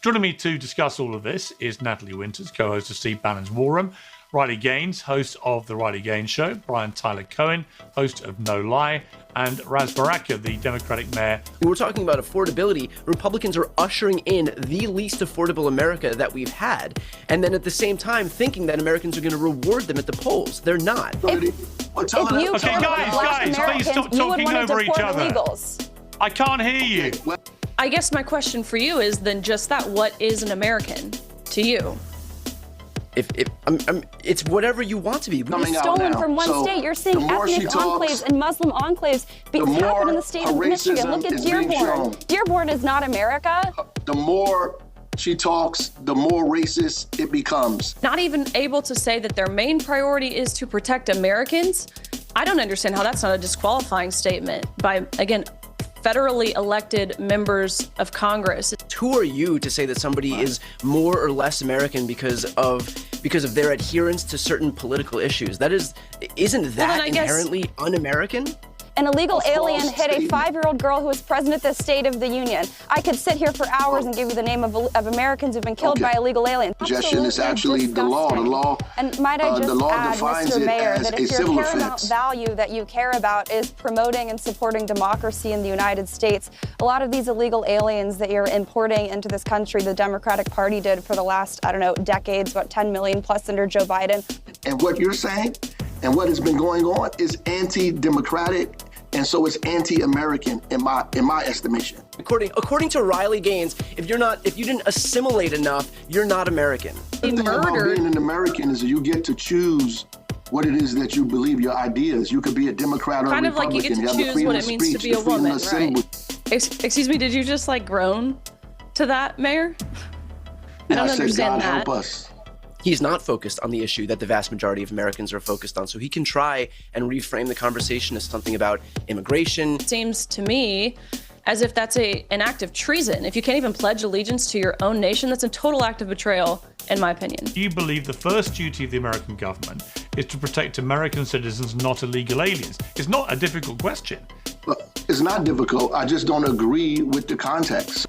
Joining me to discuss all of this is Natalie Winters, co-host of Steve Bannon's War Room, Riley Gaines, host of The Riley Gaines Show, Brian Tyler Cohen, host of No Lie, and Raz Baraka, the Democratic mayor. We're talking about affordability. Republicans are ushering in the least affordable America that we've had, and then at the same time thinking that Americans are going to reward them at the polls. They're not. Okay, guys, please stop talking over each other. Illegals. I can't hear you. I guess my question for you is then just that: what is an American to you? It's whatever you want to be. You're stolen from one state. You're seeing ethnic enclaves and Muslim enclaves happen in the state of Michigan. Look at Dearborn. Dearborn is not America. The more she talks, the more racist it becomes. Not even able to say that their main priority is to protect Americans? I don't understand how that's not a disqualifying statement by, again, federally elected members of Congress. Who are you to say that somebody is more or less American because of their adherence to certain political issues? Isn't that inherently un-American? An illegal alien hit a 5-year-old girl who was president of the State of the Union. I could sit here for hours and give you the name of Americans who've been killed by illegal aliens. Suggestion is actually the law. The law. And might I just add, Mr. Mayor, that if your paramount value that you care about is promoting and supporting democracy in the United States, a lot of these illegal aliens that you're importing into this country, the Democratic Party did for the last, decades, about 10 million plus under Joe Biden. And what you're saying and what has been going on is anti-democratic, and so it's anti-American in my estimation. According to Riley Gaines, if you didn't assimilate enough, you're not American. The thing about being an American is that you get to choose what it is that you believe, your ideas. You could be a Democrat or a Republican. Kind of like you get to choose what it means to be a woman, right? Excuse me, did you just groan to that, Mayor? I don't understand that. Help us. He's not focused on the issue that the vast majority of Americans are focused on, so he can try and reframe the conversation as something about immigration. It seems to me as if that's an act of treason. If you can't even pledge allegiance to your own nation, that's a total act of betrayal, in my opinion. Do you believe the first duty of the American government is to protect American citizens, not illegal aliens? It's not a difficult question. It's not difficult. I just don't agree with the context.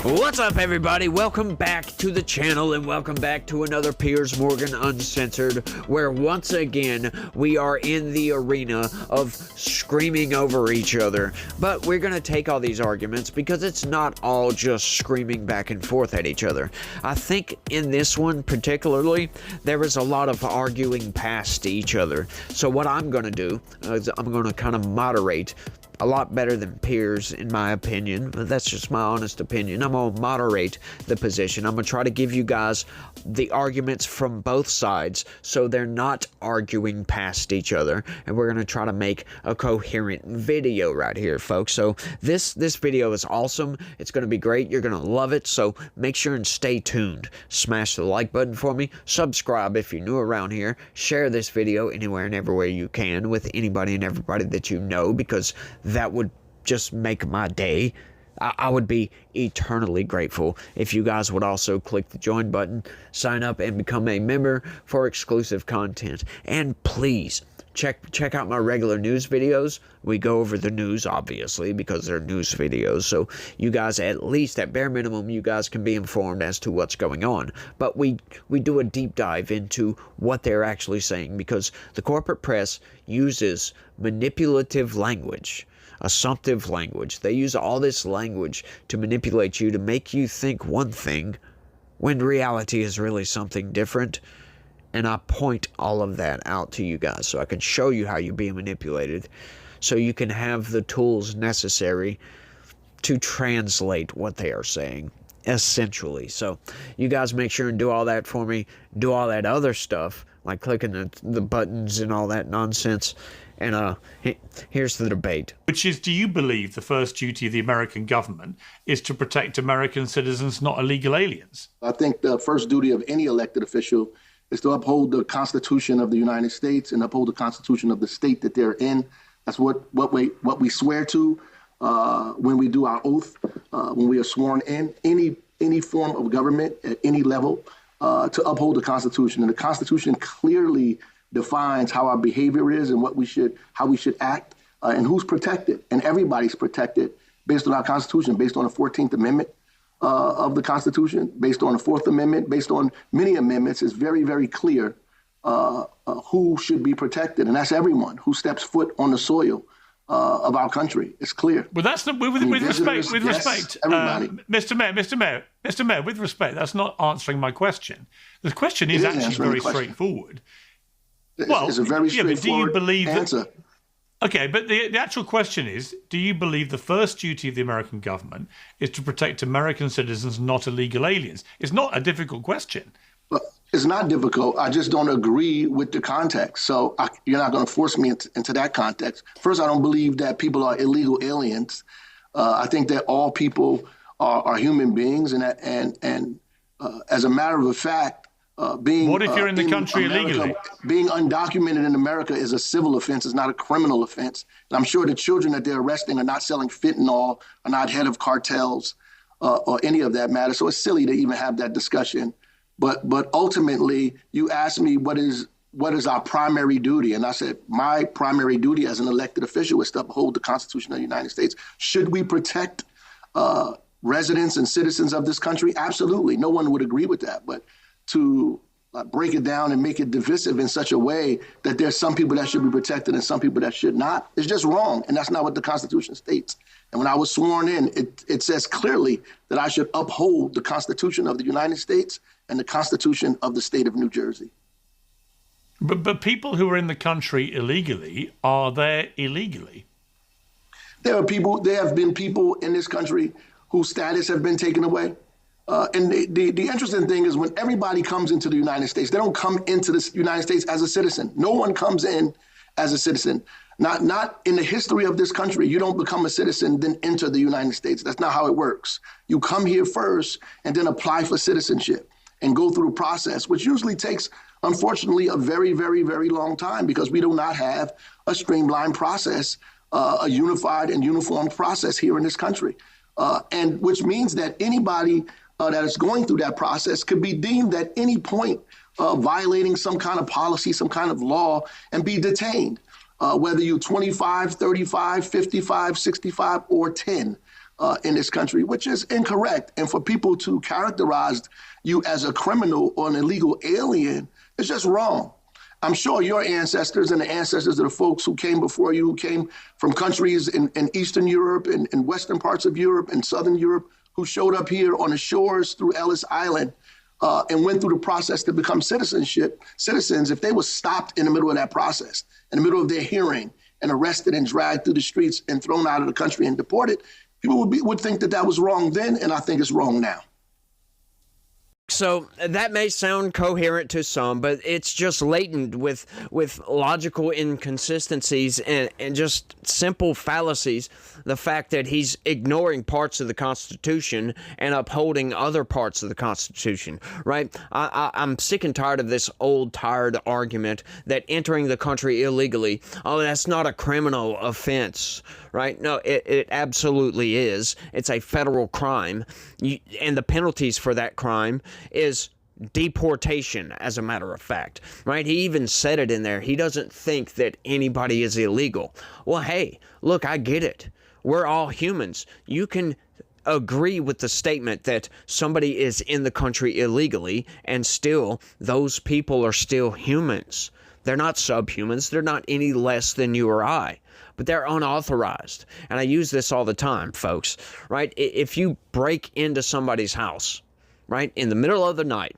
What's up, everybody? Welcome back to the channel and welcome back to another Piers Morgan Uncensored, where once again we are in the arena of screaming over each other. But we're going to take all these arguments because it's not all just screaming back and forth at each other. I think in this one particularly, there is a lot of arguing past each other. So what I'm going to do is I'm going to kind of moderate a lot better than Piers, in my opinion, but that's just my honest opinion. I'm going to moderate the position. I'm going to try to give you guys the arguments from both sides so they're not arguing past each other, and we're going to try to make a coherent video right here, folks. So this video is awesome. It's going to be great. You're going to love it, so make sure and stay tuned. Smash the like button for me. Subscribe if you're new around here. Share this video anywhere and everywhere you can with anybody and everybody that you know, because that would just make my day. I would be eternally grateful if you guys would also click the join button, sign up, and become a member for exclusive content. And please, check out my regular news videos. We go over the news, obviously, because they're news videos. So you guys, at least at bare minimum, you guys can be informed as to what's going on. But we do a deep dive into what they're actually saying, because the corporate press uses manipulative language, assumptive language. They use all this language to manipulate you, to make you think one thing when reality is really something different. And I point all of that out to you guys so I can show you how you're being manipulated, so you can have the tools necessary to translate what they are saying, essentially. So you guys make sure and do all that for me. Do all that other stuff, like clicking the buttons and all that nonsense. And here's the debate. Which is, do you believe the first duty of the American government is to protect American citizens, not illegal aliens? I think the first duty of any elected official is to uphold the Constitution of the United States and uphold the Constitution of the state that they're in. That's what we swear to when we do our oath, when we are sworn in any form of government at any level, to uphold the Constitution. And the Constitution clearly defines how our behavior is and how we should act, and who's protected. And everybody's protected based on our Constitution, based on the 14th Amendment. of the Constitution, based on the Fourth Amendment, based on many amendments, is very, very clear who should be protected, and that's everyone who steps foot on the soil of our country. It's clear. Well, that's not with respect. With respect, Mr. Mayor. With respect, that's not answering my question. The question is actually very straightforward. It's a very straightforward but do you believe answer. Okay, but the actual question is, do you believe the first duty of the American government is to protect American citizens, not illegal aliens? It's not a difficult question. It's not difficult. I just don't agree with the context. So you're not going to force me into that context. First, I don't believe that people are illegal aliens. I think that all people are human beings. And as a matter of fact, being what if you're in the country America, illegally? Being undocumented in America is a civil offense. It's not a criminal offense. And I'm sure the children that they're arresting are not selling fentanyl, are not head of cartels, or any of that matter. So it's silly to even have that discussion. But ultimately, you asked me what is our primary duty, and I said my primary duty as an elected official is to uphold the Constitution of the United States. Should we protect residents and citizens of this country? Absolutely. No one would agree with that. But to break it down and make it divisive in such a way that there's some people that should be protected and some people that should not is just wrong. And that's not what the Constitution states. And when I was sworn in, it says clearly that I should uphold the Constitution of the United States and the Constitution of the state of New Jersey. But people who are in the country illegally are there illegally. There have been people in this country whose status have been taken away. And the interesting thing is when everybody comes into the United States, they don't come into the United States as a citizen. No one comes in as a citizen. Not in the history of this country. You don't become a citizen, then enter the United States. That's not how it works. You come here first and then apply for citizenship and go through a process, which usually takes, unfortunately, a very, very, very long time because we do not have a streamlined process, a unified and uniform process here in this country. And which means that anybody that is going through that process could be deemed at any point violating some kind of policy, some kind of law, and be detained, whether you're 25, 35, 55, 65, or 10 in this country, which is incorrect. And for people to characterize you as a criminal or an illegal alien is just wrong. I'm sure your ancestors and the ancestors of the folks who came before you, who came from countries in Eastern Europe and Western parts of Europe and Southern Europe, who showed up here on the shores through Ellis Island and went through the process to become citizens, if they were stopped in the middle of that process, in the middle of their hearing and arrested and dragged through the streets and thrown out of the country and deported, people would think that was wrong then, and I think it's wrong now. So that may sound coherent to some, but it's just latent with logical inconsistencies and just simple fallacies. The fact that he's ignoring parts of the Constitution and upholding other parts of the Constitution, right? I'm sick and tired of this old, tired argument that entering the country illegally, that's not a criminal offense, right? No, it absolutely is. It's a federal crime, and the penalties for that crime is deportation, as a matter of fact, right? He even said it in there. He doesn't think that anybody is illegal. Well, hey, look, I get it. We're all humans. You can agree with the statement that somebody is in the country illegally, and still, those people are still humans. They're not subhumans. They're not any less than you or I. But they're unauthorized. And I use this all the time, folks, right? If you break into somebody's house, right, in the middle of the night,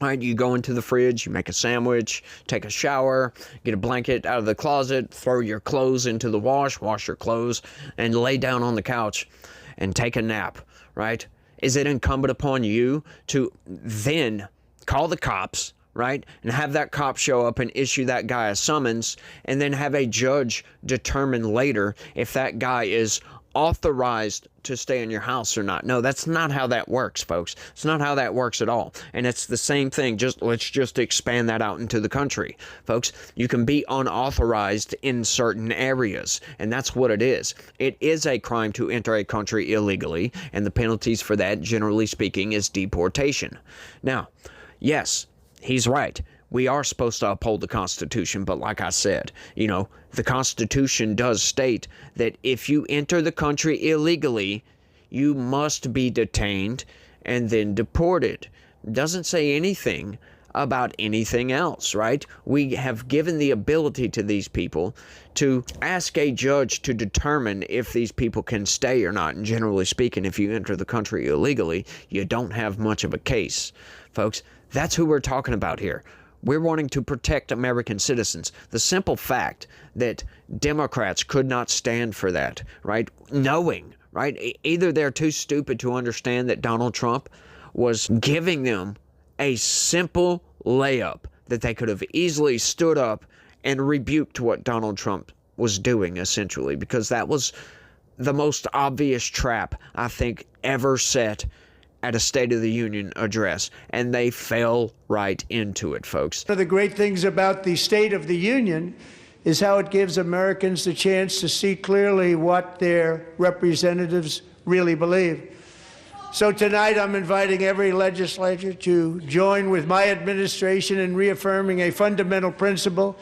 right, you go into the fridge, you make a sandwich, take a shower, get a blanket out of the closet, throw your clothes into the wash your clothes, and lay down on the couch and take a nap, right? Is it incumbent upon you to then call the cops, right, and have that cop show up and issue that guy a summons, and then have a judge determine later if that guy is authorized to stay in your house or not? No, that's not how that works, folks. It's not how that works at all. And it's the same thing. Let's just expand that out into the country, folks. You can be unauthorized in certain areas, and that's what it is. It is a crime to enter a country illegally, and the penalties for that, generally speaking, is deportation. Now, yes, he's right. We are supposed to uphold the Constitution, but like I said, the Constitution does state that if you enter the country illegally, you must be detained and then deported. It doesn't say anything about anything else, right? We have given the ability to these people to ask a judge to determine if these people can stay or not. And generally speaking, if you enter the country illegally, you don't have much of a case. Folks, that's who we're talking about here. We're wanting to protect American citizens. The simple fact that Democrats could not stand for that, right? Knowing, right? Either they're too stupid to understand that Donald Trump was giving them a simple layup that they could have easily stood up and rebuked what Donald Trump was doing, essentially, because that was the most obvious trap, I think, ever set at a State of the Union address, and they fell right into it, folks. One of the great things about the State of the Union is how it gives Americans the chance to see clearly what their representatives really believe. So tonight I'm inviting every legislator to join with my administration in reaffirming a fundamental principle.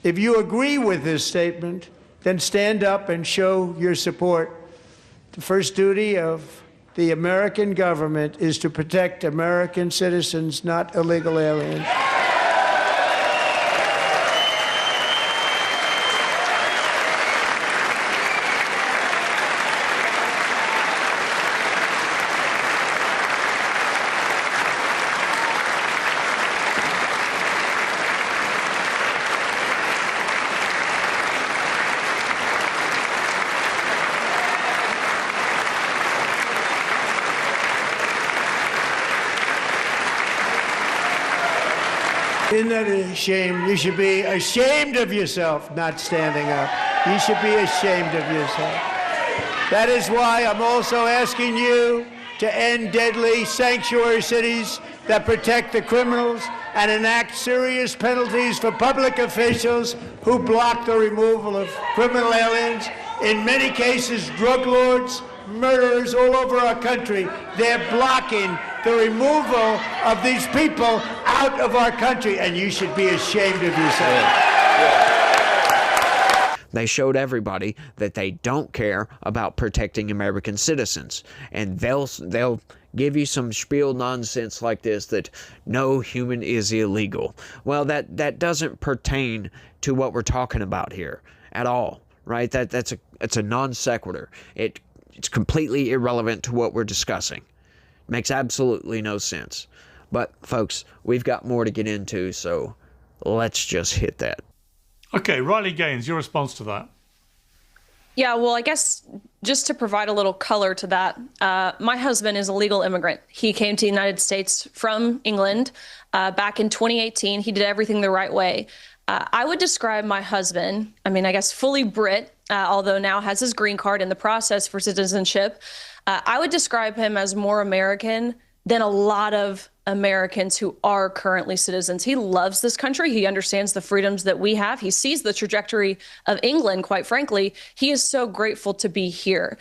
If you agree with this statement, then stand up and show your support. The first duty of the American government is to protect American citizens, not illegal aliens. Isn't that a shame? You should be ashamed of yourself not standing up. You should be ashamed of yourself. That is why I'm also asking you to end deadly sanctuary cities that protect the criminals and enact serious penalties for public officials who block the removal of criminal aliens. In many cases, drug lords, murderers all over our country, they're blocking the removal of these people out of our country, and you should be ashamed of yourself. They showed everybody that they don't care about protecting American citizens, and they'll give you some spiel nonsense like this that no human is illegal. Well, that doesn't pertain to what we're talking about here at all, right? It's a non sequitur. It's completely irrelevant to what we're discussing. Makes absolutely no sense. But, folks, we've got more to get into, so let's just hit that. Okay, Riley Gaines, your response to that? Yeah, well, I guess just to provide a little color to that, my husband is a legal immigrant. He came to the United States from England back in 2018. He did everything the right way. I would describe my husband, I guess fully Brit, although now has his green card in the process for citizenship. I would describe him as more American than a lot of Americans who are currently citizens. He loves this country. He understands the freedoms that we have. He sees the trajectory of England, quite frankly. He is so grateful to be here.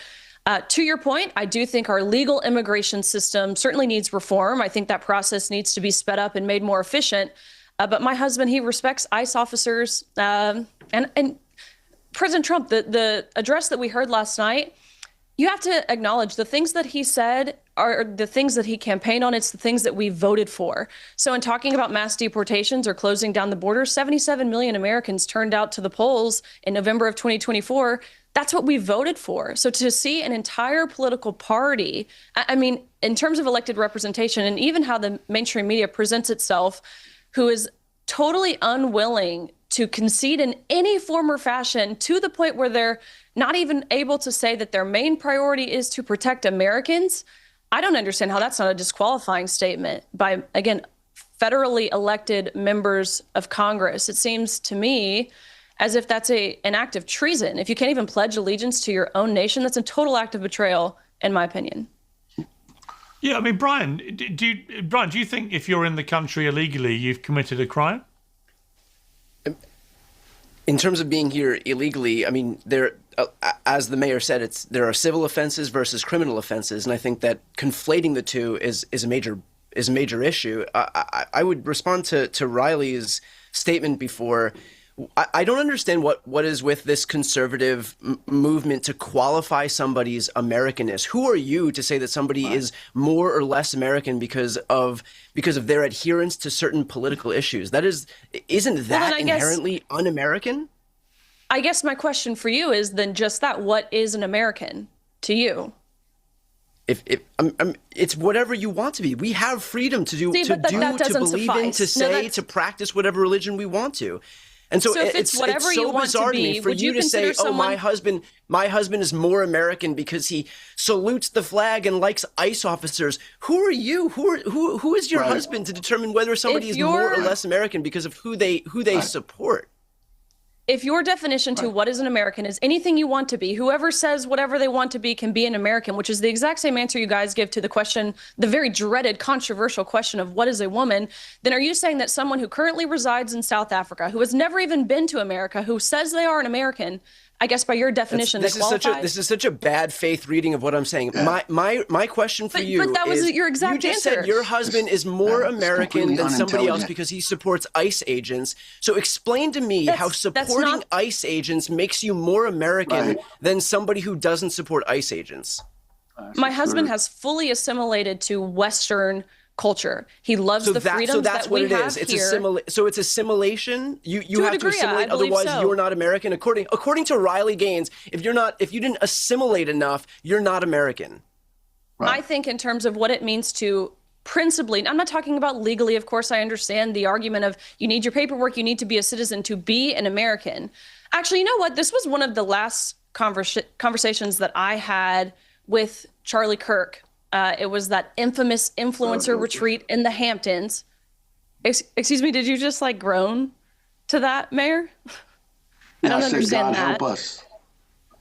To your point, I do think our legal immigration system certainly needs reform. I think that process needs to be sped up and made more efficient. But my husband, he respects ICE officers. And President Trump, the address that we heard last night, you have to acknowledge the things that he said are the things that he campaigned on. It's the things that we voted for. So in talking about mass deportations or closing down the border, 77 million Americans turned out to the polls in November of 2024. That's what we voted for. So to see an entire political party, in terms of elected representation and even how the mainstream media presents itself, who is totally unwilling to concede in any form or fashion to the point where they're not even able to say that their main priority is to protect Americans. I don't understand how that's not a disqualifying statement by, again, federally elected members of Congress. It seems to me as if that's an act of treason. If you can't even pledge allegiance to your own nation, that's a total act of betrayal, in my opinion. Yeah, Brian, do you think if you're in the country illegally, you've committed a crime? In terms of being here illegally, there, as the mayor said, there are civil offenses versus criminal offenses, and I think that conflating the two is a major issue. I would respond to Riley's statement before. I don't understand what is with this conservative movement to qualify somebody's Americanness. Who are you to say that somebody is more or less American because of their adherence to certain political issues? Isn't that inherently un-American? I guess my question for you is then just that: what is an American to you? It's whatever you want to be. We have freedom to do, to believe in, to say, to practice whatever religion we want to. And so it's so bizarre to me for you to say, "Oh, my husband is more American because he salutes the flag and likes ICE officers." Who are you? Who is your husband to determine whether somebody is more or less American because of who they support? If your definition to what is an American is anything you want to be, whoever says whatever they want to be can be an American, which is the exact same answer you guys give to the question, the very dreaded, controversial question of what is a woman, then are you saying that someone who currently resides in South Africa, who has never even been to America, who says they are an American, I guess by your definition, this is such a bad faith reading of what I'm saying. Yeah. My question for you but that was your exact you just answer. Said your husband is more American than somebody else because he supports ICE agents. So explain to me how supporting ICE agents makes you more American than somebody who doesn't support ICE agents. My husband has fully assimilated to Western culture. He loves the freedoms that we have here. So it's assimilation. You have to assimilate, otherwise you're not American. According to Riley Gaines, if you didn't assimilate enough, you're not American. Right. I think in terms of what it means to principally, I'm not talking about legally, of course. I understand the argument of you need your paperwork, you need to be a citizen to be an American. Actually, you know what? This was one of the last conversations that I had with Charlie Kirk. It was that infamous influencer retreat in the Hamptons. Excuse me, did you just like groan to that, Mayor? I don't understand that. Help us.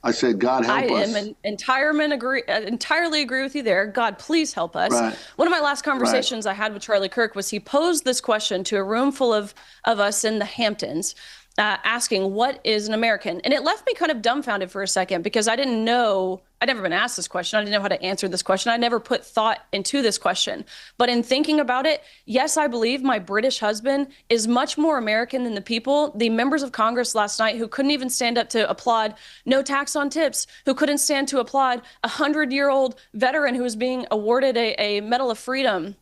I said, God help us. I entirely agree with you there. God, please help us. Right. One of my last conversations I had with Charlie Kirk was he posed this question to a room full of us in the Hamptons, asking, what is an American? And it left me kind of dumbfounded for a second because I didn't know, I'd never been asked this question. I didn't know how to answer this question. I never put thought into this question. But in thinking about it, yes, I believe my British husband is much more American than the members of Congress last night who couldn't even stand up to applaud no tax on tips, who couldn't stand to applaud a 100-year-old veteran who was being awarded a Medal of Freedom,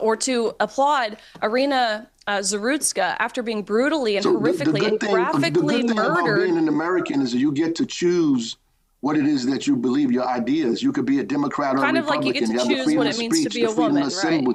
or to applaud Irina Zarutska after being brutally and horrifically and graphically murdered. The good thing about being an American is that you get to choose what it is that you believe, your ideas. You could be a Democrat or a Republican. Kind of like you get to choose what it means to be a woman,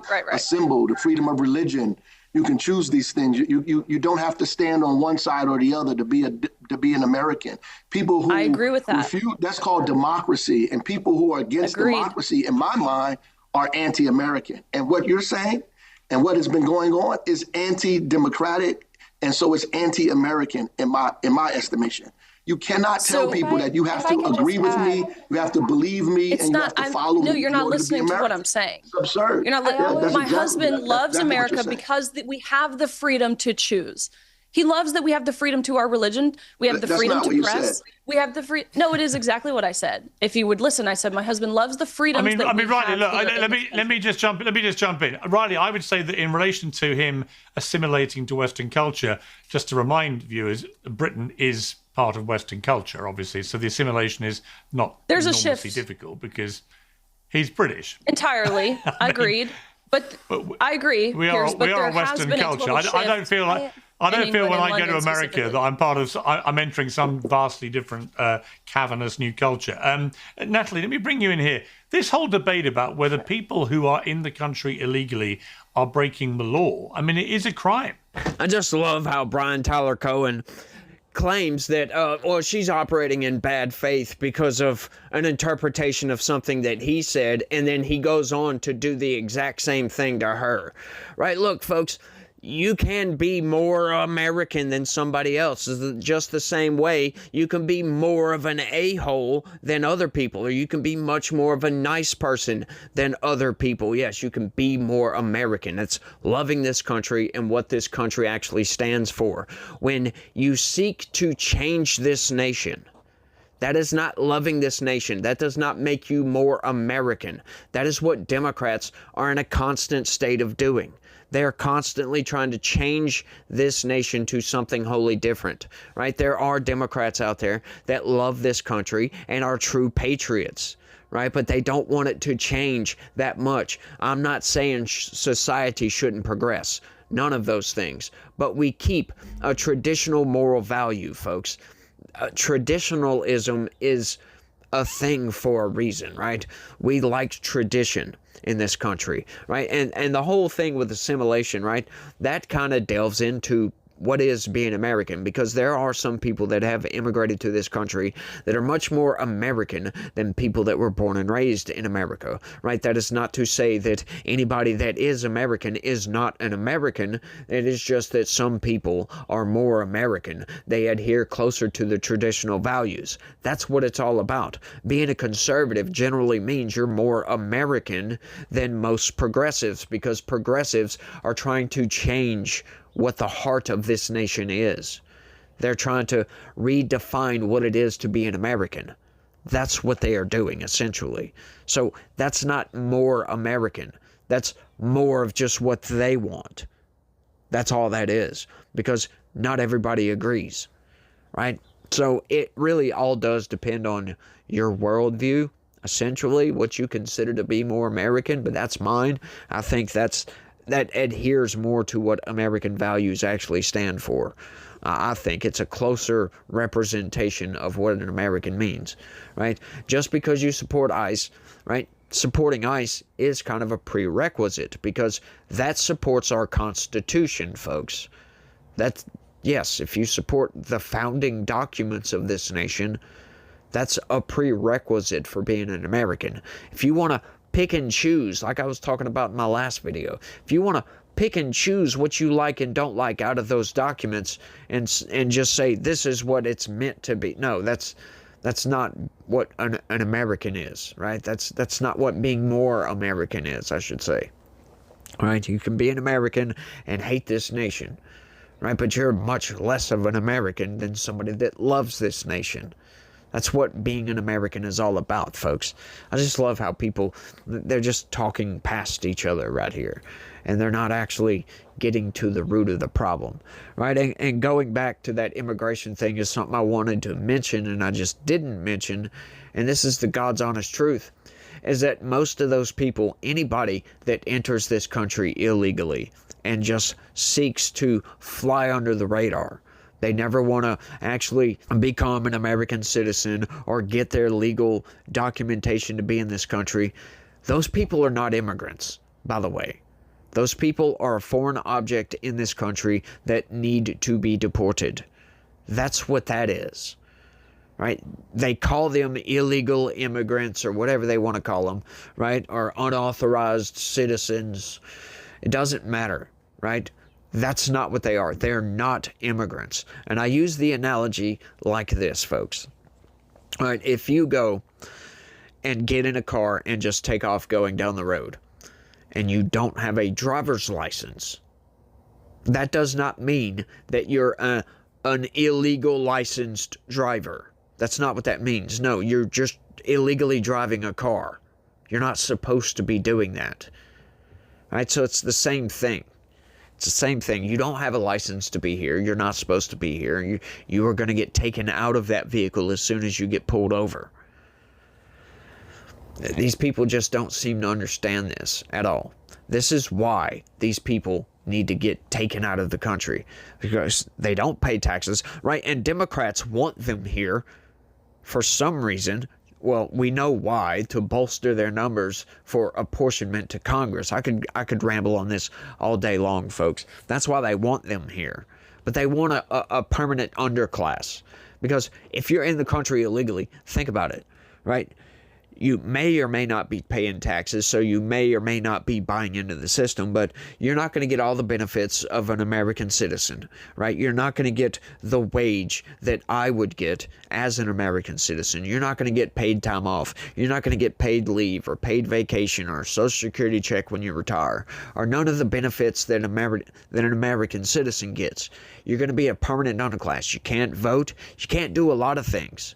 right. A symbol, the freedom of religion. You can choose these things. You don't have to stand on one side or the other to be an American. People who I agree with that. That's called democracy. And people who are against democracy, in my mind, are anti-American. And what you're saying and what has been going on is anti-democratic, and so it's anti-American in my estimation. You cannot tell people that you have to agree with me, you have to believe me, and you have to follow me. No, you're not listening to what I'm saying. It's absurd. You're not. My husband loves America because we have the freedom to choose. He loves that we have the freedom to our religion. We have the freedom to press. We have the free. No, it is exactly what I said. If you would listen, I said my husband loves the freedom. Riley, look. Let me just jump in. Riley, I would say that in relation to him assimilating to Western culture, just to remind viewers, Britain is part of Western culture, obviously. So the assimilation is not enormously difficult because he's British. Entirely, agreed. But I agree. We are a Western culture. I don't feel like. I don't feel when I go to America that I'm entering some vastly different cavernous new culture. Natalie, let me bring you in here. This whole debate about whether people who are in the country illegally are breaking the law. I mean, it is a crime. I just love how Brian Tyler Cohen claims that, she's operating in bad faith because of an interpretation of something that he said, and then he goes on to do the exact same thing to her. Right? Look, folks, you can be more American than somebody else. Just the same way you can be more of an a-hole than other people, or you can be much more of a nice person than other people. Yes, you can be more American. It's loving this country and what this country actually stands for. When you seek to change this nation, That is not loving this nation. That does not make you more American. That is what Democrats are in a constant state of doing. They are constantly trying to change this nation to something wholly different, right? There are Democrats out there that love this country and are true patriots, right? But they don't want it to change that much. I'm not saying society shouldn't progress. None of those things. But we keep a traditional moral value, folks. Traditionalism is a thing for a reason, right? We like tradition in this country, right? And the whole thing with assimilation, right? That kind of delves into what is being American, because there are some people that have immigrated to this country that are much more American than people that were born and raised in America, right? That is not to say that anybody that is American is not an American. It is just that some people are more American. They adhere closer to the traditional values. That's what it's all about. Being a conservative generally means you're more American than most progressives, because progressives are trying to change what the heart of this nation is. They're trying to redefine what it is to be an American. That's what they are doing, essentially. So that's not more American. That's more of just what they want. That's all that is, because not everybody agrees, right? So it really all does depend on your worldview, essentially, what you consider to be more American, but that's mine. I think that adheres more to what American values actually stand for. I think it's a closer representation of what an American means, right? Just because you support ICE, right? Supporting ICE is kind of a prerequisite, because that supports our Constitution, folks. Yes, if you support the founding documents of this nation, that's a prerequisite for being an American. If you want to pick and choose, like I was talking about in my last video, if you want to pick and choose what you like and don't like out of those documents and just say this is what it's meant to be, no, that's not what an American is, right? That's not what being more American is, I should say. Right? You can be an American and hate this nation, right? But you're much less of an American than somebody that loves this nation. That's what being an American is all about, folks. I just love how people, they're just talking past each other right here, and they're not actually getting to the root of the problem, right? And going back to that immigration thing is something I wanted to mention, and I just didn't mention, and this is the God's honest truth, is that most of those people, anybody that enters this country illegally and just seeks to fly under the radar, they never want to actually become an American citizen or get their legal documentation to be in this country. Those people are not immigrants, by the way. Those people are a foreign object in this country that need to be deported. That's what that is, right? They call them illegal immigrants or whatever they want to call them, right? Or unauthorized citizens. It doesn't matter, right? That's not what they are. They're not immigrants. And I use the analogy like this, folks. All right, if you go and get in a car and just take off going down the road, and you don't have a driver's license, that does not mean that you're an illegal licensed driver. That's not what that means. No, you're just illegally driving a car. You're not supposed to be doing that. All right, so it's the same thing. It's the same thing. You don't have a license to be here. You're not supposed to be here. You are going to get taken out of that vehicle as soon as you get pulled over. These people just don't seem to understand this at all. This is why these people need to get taken out of the country, because they don't pay taxes, right? And Democrats want them here for some reason. Well, we know why, to bolster their numbers for apportionment to Congress. I could ramble on this all day long, folks. That's why they want them here. But they want a permanent underclass. Because if you're in the country illegally, think about it, right? You may or may not be paying taxes, so you may or may not be buying into the system, but you're not going to get all the benefits of an American citizen, right? You're not going to get the wage that I would get as an American citizen. You're not going to get paid time off. You're not going to get paid leave or paid vacation or a Social Security check when you retire, or none of the benefits that an American citizen gets. You're going to be a permanent underclass. You can't vote. You can't do a lot of things.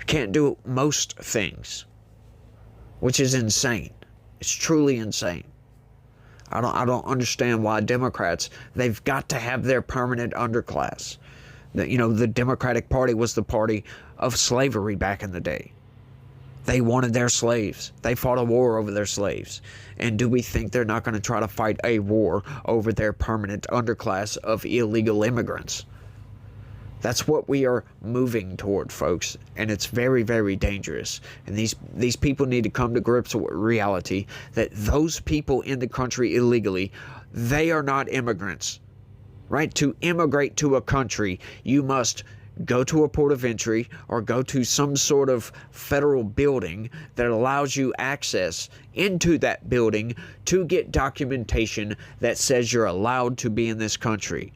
You can't do most things, which is insane. It's truly insane. I don't understand why Democrats, they've got to have their permanent underclass. The Democratic Party was the party of slavery back in the day. They wanted their slaves. They fought a war over their slaves. And do we think they're not going to try to fight a war over their permanent underclass of illegal immigrants? That's what we are moving toward, folks, and it's very, very dangerous. And these people need to come to grips with reality that those people in the country illegally, they are not immigrants, right? To immigrate to a country, you must go to a port of entry or go to some sort of federal building that allows you access into that building to get documentation that says you're allowed to be in this country.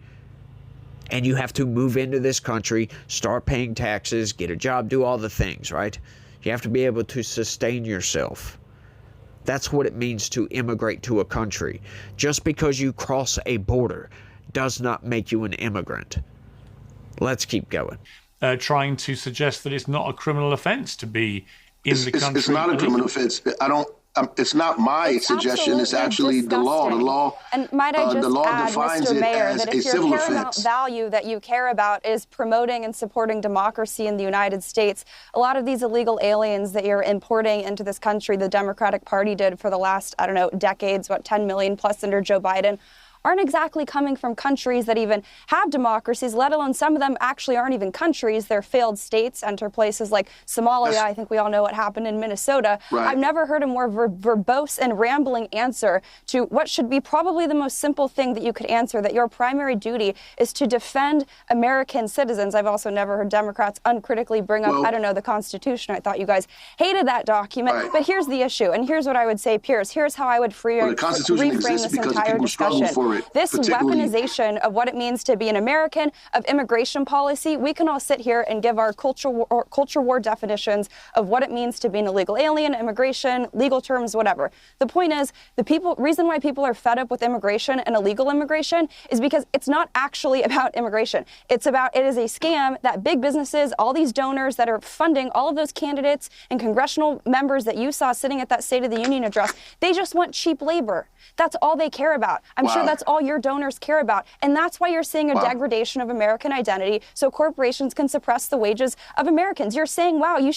And you have to move into this country, start paying taxes, get a job, do all the things, right? You have to be able to sustain yourself. That's what it means to immigrate to a country. Just because you cross a border does not make you an immigrant. Let's keep going. Trying to suggest that it's not a criminal offense to be in the country. It's not a criminal offense. It's not my suggestion. It's actually disgusting. The law. The law. And might I just add, Mr. Mayor, that if your paramount value that you care about is promoting and supporting democracy in the United States, a lot of these illegal aliens that you're importing into this country, the Democratic Party did for the last, decades, 10 million plus under Joe Biden, aren't exactly coming from countries that even have democracies, let alone some of them actually aren't even countries. They're failed states, enter places like Somalia. I think we all know what happened in Minnesota. Right. I've never heard a more verbose and rambling answer to what should be probably the most simple thing that you could answer, that your primary duty is to defend American citizens. I've also never heard Democrats uncritically bring up, the Constitution. I thought you guys hated that document. Right. But here's the issue, and here's what I would say, Piers. Here's how I would reframe this entire discussion. This weaponization of what it means to be an American, of immigration policy, we can all sit here and give our culture war definitions of what it means to be an illegal alien, immigration, legal terms, whatever. The point is, reason why people are fed up with immigration and illegal immigration is because it's not actually about immigration. It is a scam that big businesses, all these donors that are funding all of those candidates and congressional members that you saw sitting at that State of the Union address, they just want cheap labor. That's all they care about. I'm sure that's all your donors care about. And that's why you're seeing a degradation of American identity, so corporations can suppress the wages of Americans. You're saying, wow, you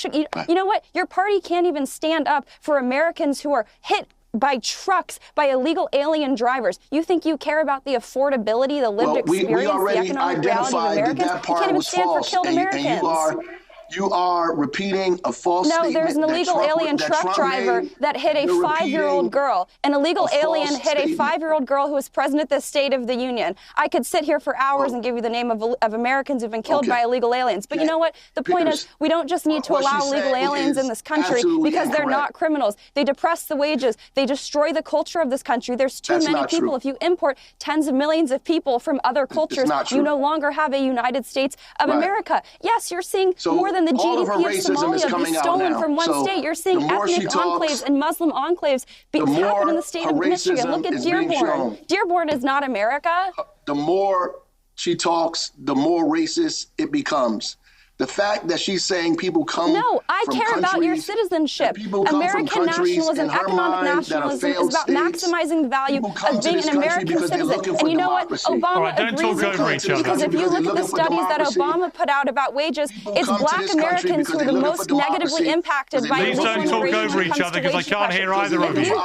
know what? Your party can't even stand up for Americans who are hit by trucks, by illegal alien drivers. You think you care about the affordability, the lived experience, the economic reality of Americans? You can't even stand for killed Americans. You are repeating a false statement. No, there's an illegal alien truck driver that hit a 5-year-old girl. An illegal alien hit a 5-year-old girl who was president of the State of the Union. I could sit here for hours and give you the name of Americans who've been killed by illegal aliens. But you know what? The point is, we don't just need to allow illegal aliens in this country because they're not criminals. They depress the wages. They destroy the culture of this country. There's too many people. If you import tens of millions of people from other cultures, you no longer have a United States of America. Yes, you're seeing more than the GDP of Somalia be stolen from one state. You're seeing ethnic enclaves and Muslim enclaves happen in the state of Michigan. Look at Dearborn. Dearborn is not America. The more she talks, the more racist it becomes. The fact that she's saying people come No, I care about your citizenship. American nationalism, economic nationalism is about maximizing the value of being an American citizen. And you know what? Obama agrees with you. Because if you look at the studies that Obama put out about wages, it's black Americans who are the most negatively impacted by illegal immigration. Please don't talk over each other because I can't hear either of you.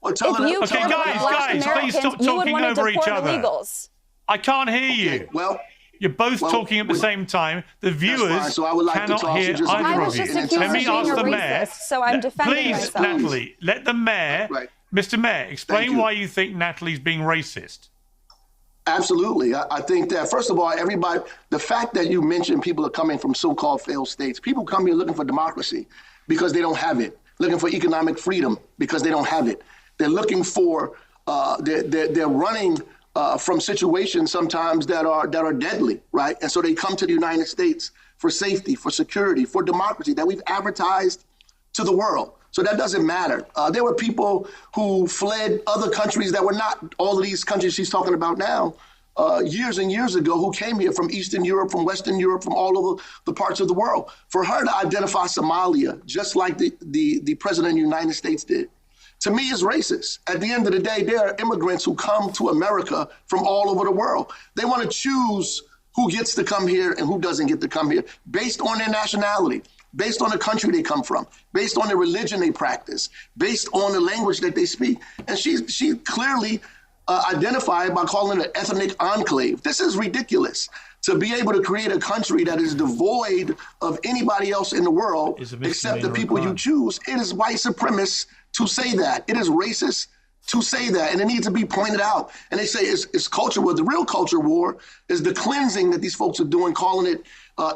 Okay, guys, please stop talking over each other. I can't hear you. Well, you're both talking at the same time. The viewers cannot hear either of you. Let me ask the mayor. So I'm defending myself. Natalie, let the mayor, Mr. Mayor, explain why you think Natalie's being racist. Absolutely. I think that, first of all, everybody, the fact that you mentioned people are coming from so-called failed states, people come here looking for democracy because they don't have it, looking for economic freedom because they don't have it. They're looking for, they're running from situations sometimes that are deadly, right? And so they come to the United States for safety, for security, for democracy that we've advertised to the world. So that doesn't matter. There were people who fled other countries that were not all of these countries she's talking about now, years and years ago who came here from Eastern Europe, from Western Europe, from all over the parts of the world. For her to identify Somalia just like the president of the United States did, to me is racist. At the end of the day, there are immigrants who come to America from all over the world. They want to choose who gets to come here and who doesn't get to come here based on their nationality, based on the country they come from, based on the religion they practice, based on the language that they speak. And she clearly identified by calling it an ethnic enclave. This is ridiculous. To be able to create a country that is devoid of anybody else in the world except the people you choose, it is white supremacist to say that. It is racist to say that, and it needs to be pointed out. And they say it's culture war. The real culture war is the cleansing that these folks are doing, calling it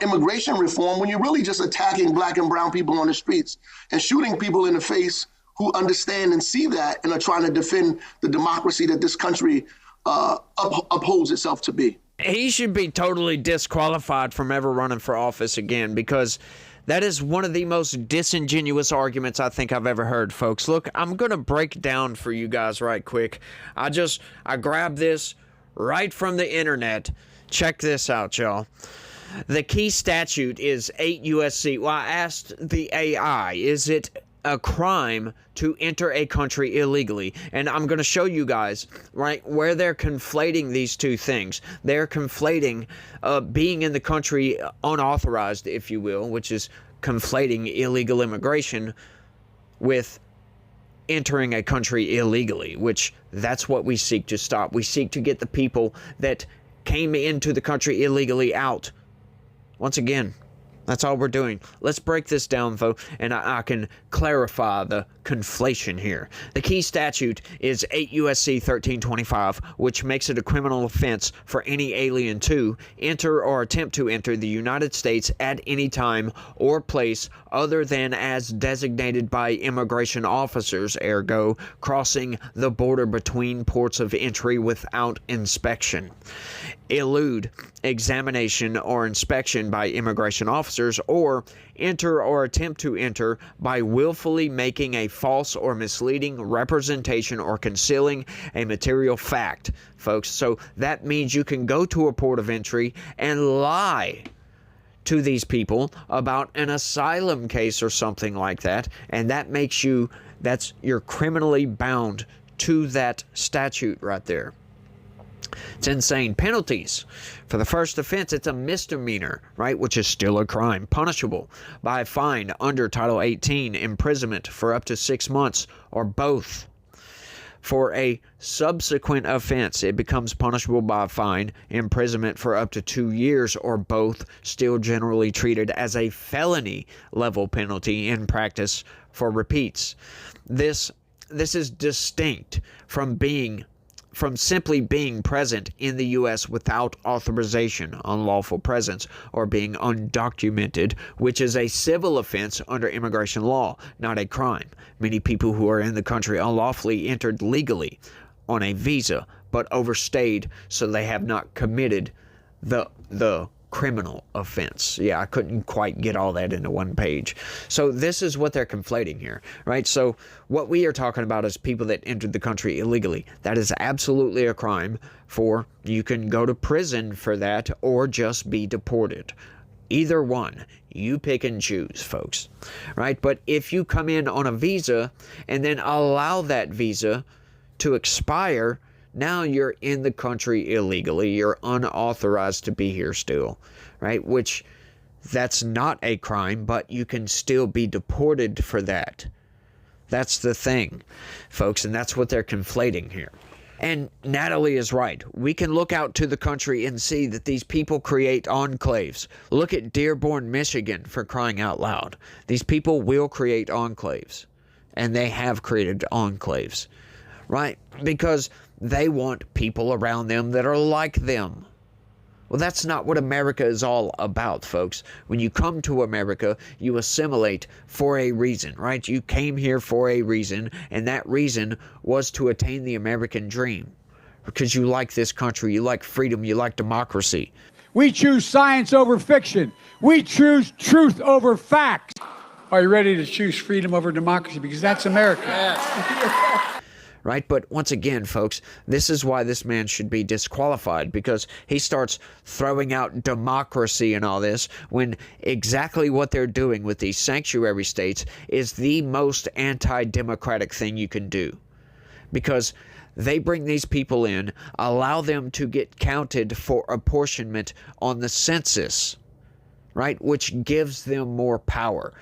immigration reform, when you're really just attacking black and brown people on the streets and shooting people in the face who understand and see that and are trying to defend the democracy that this country upholds itself to be. He should be totally disqualified from ever running for office again, because that is one of the most disingenuous arguments I think I've ever heard, folks. Look, I'm going to break down for you guys right quick. I grabbed this right from the internet. Check this out, y'all. The key statute is 8 U.S.C. Well, I asked the AI, is it a crime to enter a country illegally? And I'm going to show you guys, right, where they're conflating these two things. They're conflating being in the country unauthorized, if you will, which is conflating illegal immigration, with entering a country illegally, which that's what we seek to stop. We seek to get the people that came into the country illegally out. Once again, that's all we're doing. Let's break this down, folks, and I can clarify the conflation here. The key statute is 8 U.S.C. 1325, which makes it a criminal offense for any alien to enter or attempt to enter the United States at any time or place other than as designated by immigration officers, ergo, crossing the border between ports of entry without inspection, elude examination or inspection by immigration officers, or enter or attempt to enter by willfully making a false or misleading representation or concealing a material fact, folks. So that means you can go to a port of entry and lie to these people about an asylum case or something like that, and that makes you, you're criminally bound to that statute right there. It's insane. Penalties. For the first offense, it's a misdemeanor, right, which is still a crime, punishable by a fine under Title 18, imprisonment for up to 6 months, or both. For a subsequent offense, it becomes punishable by a fine, imprisonment for up to 2 years, or both, still generally treated as a felony level penalty in practice for repeats. This is distinct from simply being present in the U.S. without authorization, unlawful presence, or being undocumented, which is a civil offense under immigration law, not a crime. Many people who are in the country unlawfully entered legally on a visa, but overstayed, so they have not committed the criminal offense. Yeah, I couldn't quite get all that into one page. So this is what they're conflating here, right? So what we are talking about is people that entered the country illegally. That is absolutely a crime. You can go to prison for that or just be deported. Either one. You pick and choose, folks, right? But if you come in on a visa and then allow that visa to expire, now you're in the country illegally. You're unauthorized to be here still, right? Which, that's not a crime, but you can still be deported for that. That's the thing, folks, and that's what they're conflating here. And Natalie is right. We can look out to the country and see that these people create enclaves. Look at Dearborn, Michigan, for crying out loud. These people will create enclaves, and they have created enclaves, right? Because they want people around them that are like them. Well, that's not what America is all about, folks. When you come to America, you assimilate for a reason, right? You came here for a reason, and that reason was to attain the American dream. Because you like this country, you like freedom, you like democracy. We choose science over fiction. We choose truth over fact. Are you ready to choose freedom over democracy? Because that's America. right? But once again, folks, this is why this man should be disqualified, because he starts throwing out democracy and all this when exactly what they're doing with these sanctuary states is the most anti-democratic thing you can do. Because they bring these people in, allow them to get counted for apportionment on the census, right? Which gives them more power.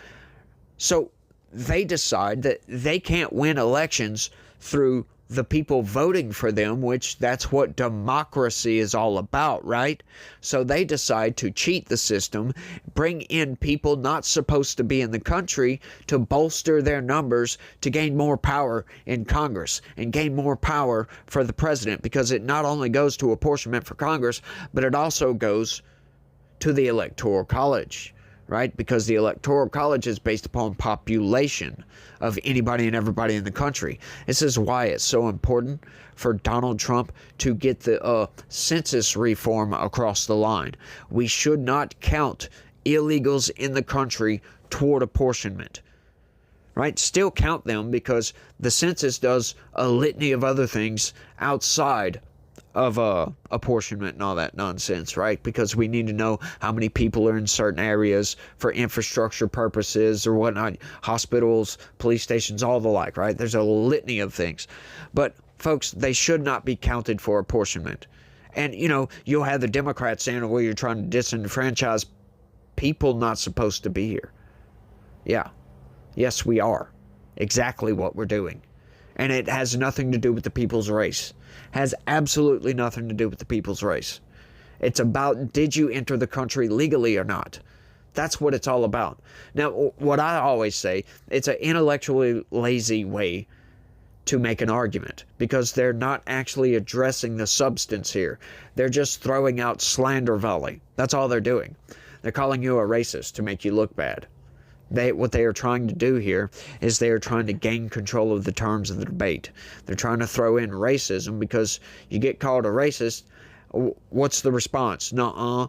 So they decide that they can't win elections through the people voting for them, which that's what democracy is all about, right? So they decide to cheat the system, bring in people not supposed to be in the country to bolster their numbers to gain more power in Congress and gain more power for the president, because it not only goes to apportionment for Congress, but it also goes to the Electoral College, right? Because the Electoral College is based upon population of anybody and everybody in the country. This is why it's so important for Donald Trump to get the census reform across the line. We should not count illegals in the country toward apportionment, right? Still count them, because the census does a litany of other things outside of apportionment and all that nonsense, right? Because we need to know how many people are in certain areas for infrastructure purposes or whatnot, hospitals, police stations, all the like, right? There's a litany of things. But folks, they should not be counted for apportionment. And, you know, you'll have the Democrats saying, well, you're trying to disenfranchise people not supposed to be here. Yeah. Yes, we are. Exactly what we're doing. And it has nothing to do with the people's race. Has absolutely nothing to do with the people's race. It's about, did you enter the country legally or not? That's what it's all about. Now, what I always say, it's an intellectually lazy way to make an argument, because they're not actually addressing the substance here. They're just throwing out slander volley. That's all they're doing. They're calling you a racist to make you look bad. What they are trying to do here is they are trying to gain control of the terms of the debate. They're trying to throw in racism, because you get called a racist, what's the response? Nuh-uh.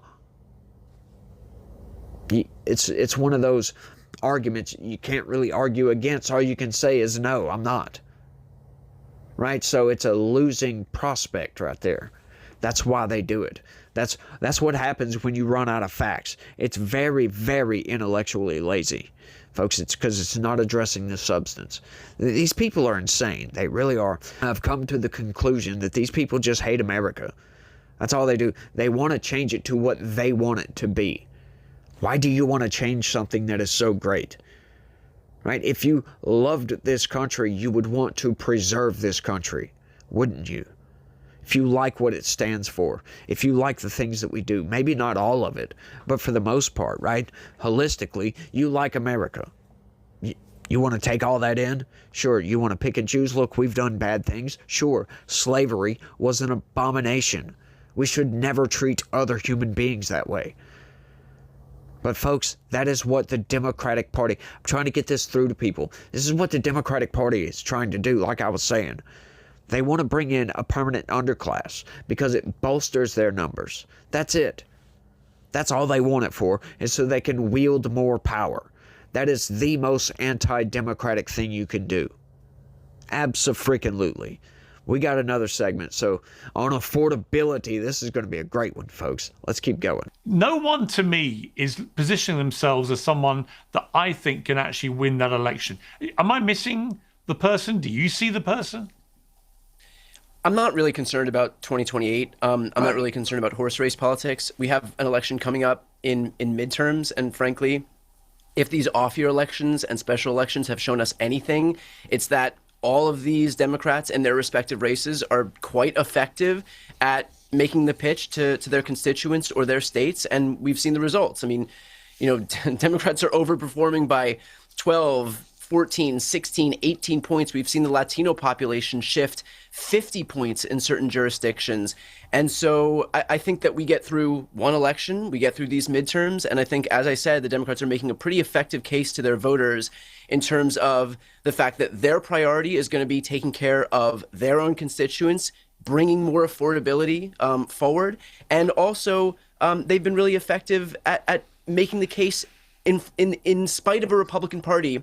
It's one of those arguments you can't really argue against. All you can say is, no, I'm not. Right? So it's a losing prospect right there. That's why they do it. That's what happens when you run out of facts. It's very, very intellectually lazy, folks. It's because it's not addressing the substance. These people are insane. They really are. I've come to the conclusion that these people just hate America. That's all they do. They want to change it to what they want it to be. Why do you want to change something that is so great? Right? If you loved this country, you would want to preserve this country, wouldn't you? If you like what it stands for, if you like the things that we do, maybe not all of it, but for the most part, right? Holistically, you like America. You want to take all that in? Sure. You want to pick and choose? Look, we've done bad things. Sure. Slavery was an abomination. We should never treat other human beings that way. But folks, that is what the Democratic Party, I'm trying to get this through to people. This is what the Democratic Party is trying to do, like I was saying. They want to bring in a permanent underclass because it bolsters their numbers. That's it. That's all they want it for, is so they can wield more power. That is the most anti-democratic thing you can do. Abso-freaking-lutely. We got another segment, so on affordability, this is going to be a great one, folks. Let's keep going. No one, to me, is positioning themselves as someone that I think can actually win that election. Am I missing the person? Do you see the person? I'm not really concerned about 2028. I'm not really concerned about horse race politics. We have an election coming up in midterms, and frankly, if these off-year elections and special elections have shown us anything, it's that all of these Democrats in their respective races are quite effective at making the pitch to their constituents or their states, and we've seen the results. I mean, you know, Democrats are overperforming by 12, 14, 16, 18 points. We've seen the Latino population shift 50 points in certain jurisdictions. And so I think that we get through one election, we get through these midterms, and I think, as I said, the Democrats are making a pretty effective case to their voters in terms of the fact that their priority is going to be taking care of their own constituents, bringing more affordability forward, and also they've been really effective at making the case in spite of a Republican Party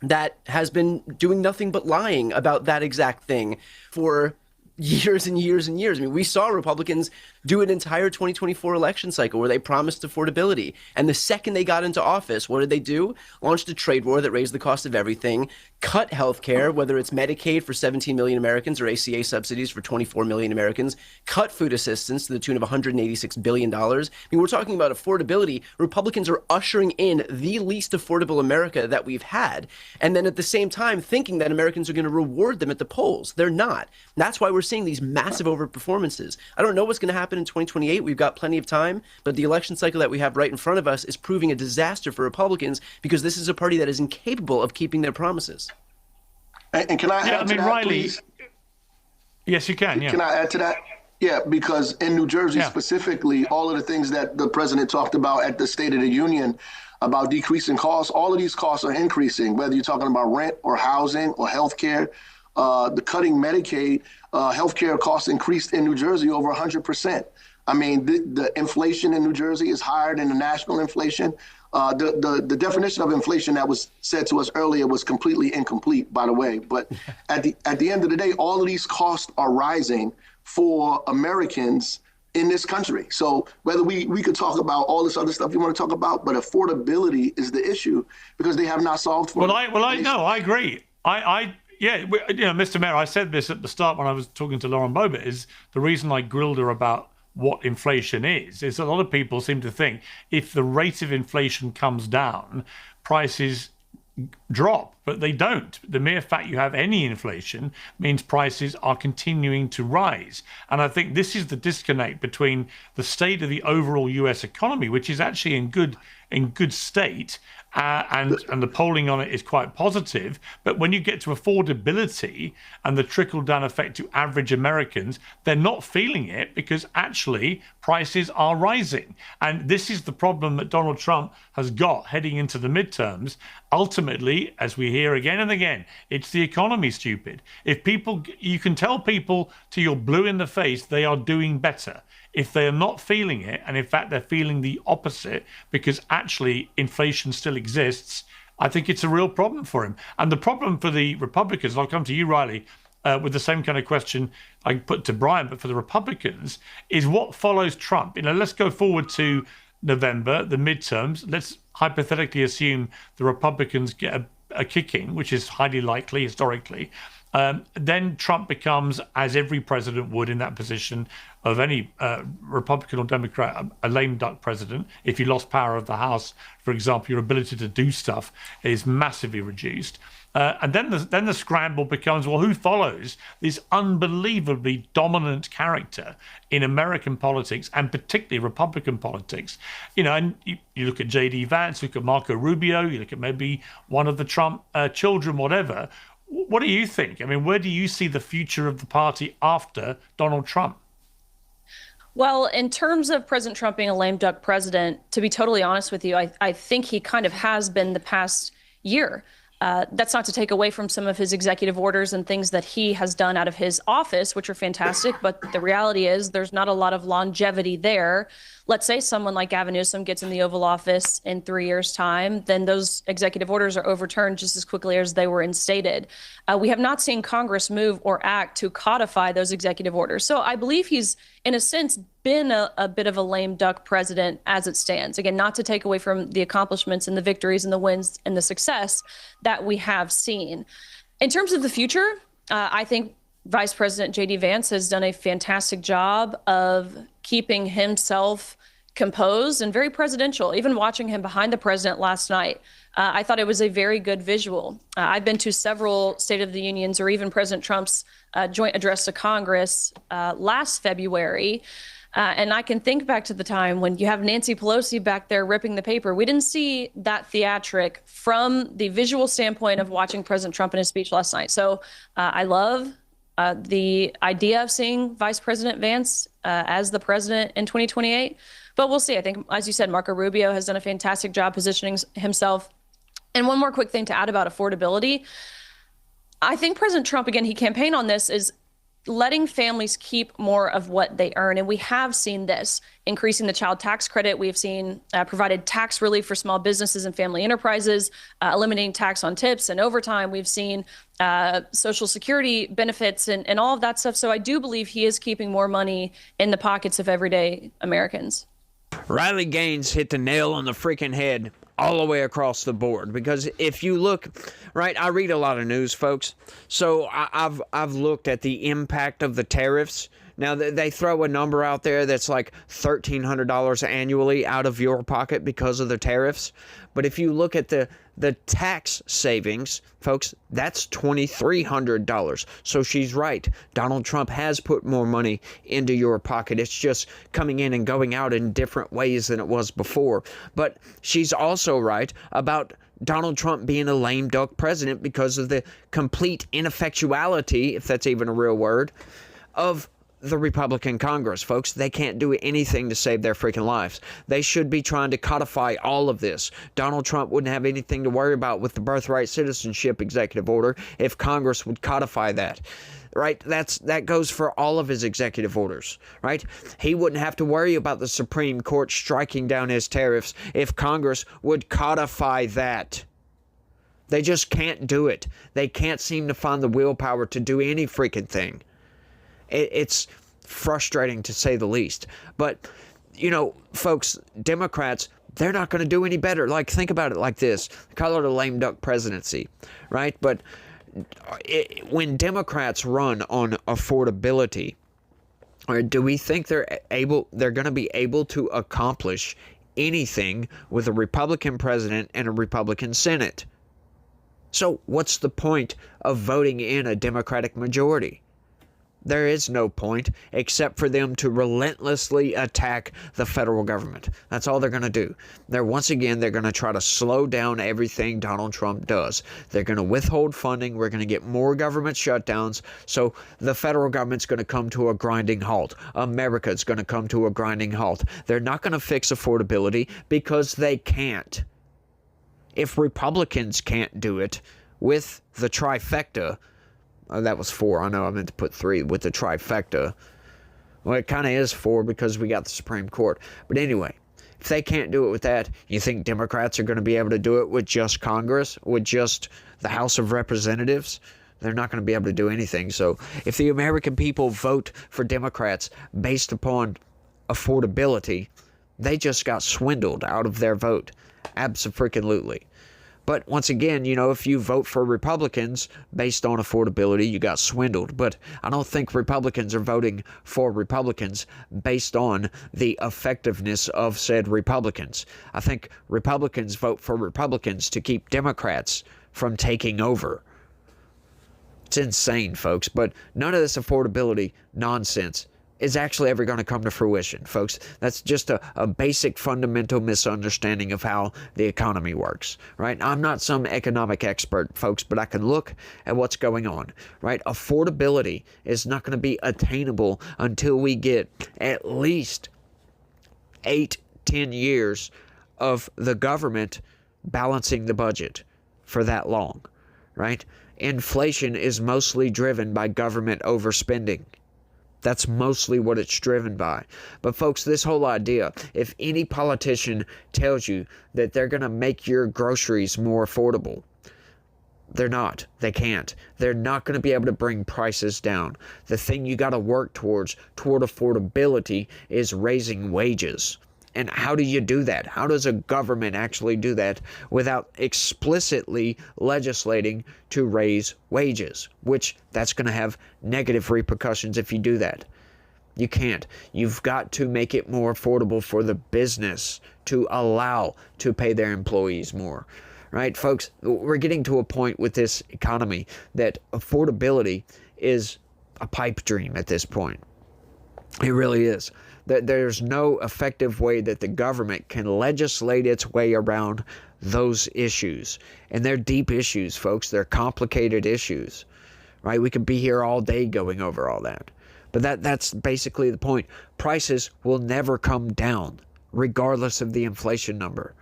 that has been doing nothing but lying about that exact thing for years and years and years. I mean, we saw Republicans do an entire 2024 election cycle where they promised affordability. And the second they got into office, what did they do? Launched a trade war that raised the cost of everything, cut health care, whether it's Medicaid for 17 million Americans or ACA subsidies for 24 million Americans, cut food assistance to the tune of $186 billion. I mean, we're talking about affordability. Republicans are ushering in the least affordable America that we've had. And then at the same time, thinking that Americans are going to reward them at the polls. They're not. That's why we're seeing these massive overperformances. I don't know what's going to happen in 2028. We've got plenty of time, but the election cycle that we have right in front of us is proving a disaster for Republicans because this is a party that is incapable of keeping their promises. And can I add to that, Riley, please? Yes, you can. Yeah. Can I add to that? Yeah, because in New Jersey specifically, all of the things that the president talked about at the State of the Union about decreasing costs, all of these costs are increasing, whether you're talking about rent or housing or health care. The cutting Medicaid, healthcare costs increased in New Jersey over 100%. I mean, the inflation in New Jersey is higher than the national inflation. The definition of inflation that was said to us earlier was completely incomplete, by the way. But at the end of the day, all of these costs are rising for Americans in this country. So whether we could talk about all this other stuff you want to talk about, but affordability is the issue because they have not solved for it. I agree. Yeah, Mr. Mayor, I said this at the start when I was talking to Lauren Boebert, is the reason I grilled her about what inflation is a lot of people seem to think if the rate of inflation comes down, prices drop, but they don't. The mere fact you have any inflation means prices are continuing to rise. And I think this is the disconnect between the state of the overall US economy, which is actually in good state, and the polling on it is quite positive. But when you get to affordability and the trickle-down effect to average Americans, they're not feeling it because actually prices are rising. And this is the problem that Donald Trump has got heading into the midterms. Ultimately, as we hear again and again, it's the economy, stupid. You can tell people till you're blue in the face they are doing better. If they are not feeling it, and in fact they're feeling the opposite because actually inflation still exists, I think it's a real problem for him. And the problem for the Republicans, and I'll come to you, Riley, with the same kind of question I put to Brian, but for the Republicans, is what follows Trump. Let's go forward to November, the midterms. Let's hypothetically assume the Republicans get a kicking, which is highly likely historically. Then Trump becomes, as every president would in that position of any Republican or Democrat, a lame duck president. If you lost power of the House, for example, your ability to do stuff is massively reduced. And then the scramble becomes, well, who follows this unbelievably dominant character in American politics and particularly Republican politics? And you look at J.D. Vance, look at Marco Rubio, you look at maybe one of the Trump children, whatever. What do you think? I mean, where do you see the future of the party after Donald Trump? Well, in terms of President Trump being a lame duck president, to be totally honest with you, I think he kind of has been the past year. That's not to take away from some of his executive orders and things that he has done out of his office, which are fantastic. But the reality is there's not a lot of longevity there. Let's say someone like Gavin Newsom gets in the Oval Office in 3 years' time, then those executive orders are overturned just as quickly as they were instated. We have not seen Congress move or act to codify those executive orders. So I believe he's, in a sense, been a bit of a lame duck president as it stands. Again, not to take away from the accomplishments and the victories and the wins and the success that we have seen. In terms of the future, I think Vice President J.D. Vance has done a fantastic job of keeping himself composed and very presidential. Even watching him behind the president last night, I thought it was a very good visual. I've been to several State of the Unions or even President Trump's joint address to Congress last February. And I can think back to the time when you have Nancy Pelosi back there ripping the paper. We didn't see that theatric from the visual standpoint of watching President Trump in his speech last night. So I love the idea of seeing Vice President Vance as the president in 2028. But we'll see. I think, as you said, Marco Rubio has done a fantastic job positioning himself. And one more quick thing to add about affordability. I think President Trump, again, he campaigned on this, is letting families keep more of what they earn. And we have seen this, increasing the child tax credit. We have seen provided tax relief for small businesses and family enterprises, eliminating tax on tips and overtime. We've seen Social Security benefits and all of that stuff. So I do believe he is keeping more money in the pockets of everyday Americans. Riley Gaines hit the nail on the freaking head all the way across the board, because if you look, right, I read a lot of news, folks, so I've looked at the impact of the tariffs. Now, they throw a number out there that's like $1,300 annually out of your pocket because of the tariffs. But if you look at the tax savings, folks, that's $2,300. So she's right. Donald Trump has put more money into your pocket. It's just coming in and going out in different ways than it was before. But she's also right about Donald Trump being a lame duck president because of the complete ineffectuality, if that's even a real word, of the Republican Congress, folks. They can't do anything to save their freaking lives. They should be trying to codify all of this. Donald Trump wouldn't have anything to worry about with the birthright citizenship executive order if Congress would codify that. Right? That goes for all of his executive orders, right? He wouldn't have to worry about the Supreme Court striking down his tariffs if Congress would codify that. They just can't do it. They can't seem to find the willpower to do any freaking thing. It's frustrating, to say the least. But, you know, folks, Democrats, they're not going to do any better. Like, think about it like this. Call it a lame duck presidency, right? But when Democrats run on affordability, or do we think they're going to be able to accomplish anything with a Republican president and a Republican Senate? So what's the point of voting in a Democratic majority? There is no point except for them to relentlessly attack the federal government. That's all they're going to do. They're going to try to slow down everything Donald Trump does. They're going to withhold funding. We're going to get more government shutdowns. So the federal government's going to come to a grinding halt. America's going to come to a grinding halt. They're not going to fix affordability because they can't. If Republicans can't do it with the trifecta, that was 4. I know I meant to put 3 with the trifecta. Well, it kind of is 4 because we got the Supreme Court. But anyway, if they can't do it with that, you think Democrats are going to be able to do it with just Congress, with just the House of Representatives? They're not going to be able to do anything. So if the American people vote for Democrats based upon affordability, they just got swindled out of their vote. Abso-freaking-lutely. But once again, you know, if you vote for Republicans based on affordability, you got swindled. But I don't think Republicans are voting for Republicans based on the effectiveness of said Republicans. I think Republicans vote for Republicans to keep Democrats from taking over. It's insane, folks. But none of this affordability nonsense is actually ever going to come to fruition, folks. That's just a basic fundamental misunderstanding of how the economy works, right? I'm not some economic expert, folks, but I can look at what's going on, right? Affordability is not going to be attainable until we get at least 8-10 years of the government balancing the budget for that long, right? Inflation is mostly driven by government overspending. That's mostly what it's driven by. But folks, this whole idea, if any politician tells you that they're going to make your groceries more affordable, they're not. They can't. They're not going to be able to bring prices down. The thing you got to work toward affordability is raising wages. And how do you do that? How does a government actually do that without explicitly legislating to raise wages? Which that's going to have negative repercussions if you do that. You can't. You've got to make it more affordable for the business to allow to pay their employees more. Right, folks? We're getting to a point with this economy that affordability is a pipe dream at this point. It really is. There's no effective way that the government can legislate its way around those issues. And they're deep issues, folks. They're complicated issues, right? We could be here all day going over all that. But that's basically the point. Prices will never come down, regardless of the inflation number.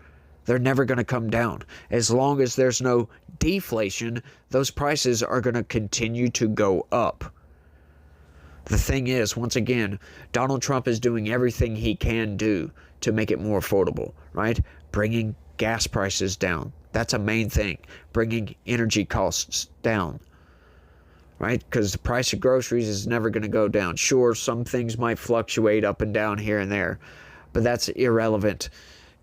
They're never going to come down. As long as there's no deflation, those prices are going to continue to go up. The thing is, once again, Donald Trump is doing everything he can do to make it more affordable, right? Bringing gas prices down. That's a main thing. Bringing energy costs down, right? Because the price of groceries is never going to go down. Sure, some things might fluctuate up and down here and there, but that's irrelevant.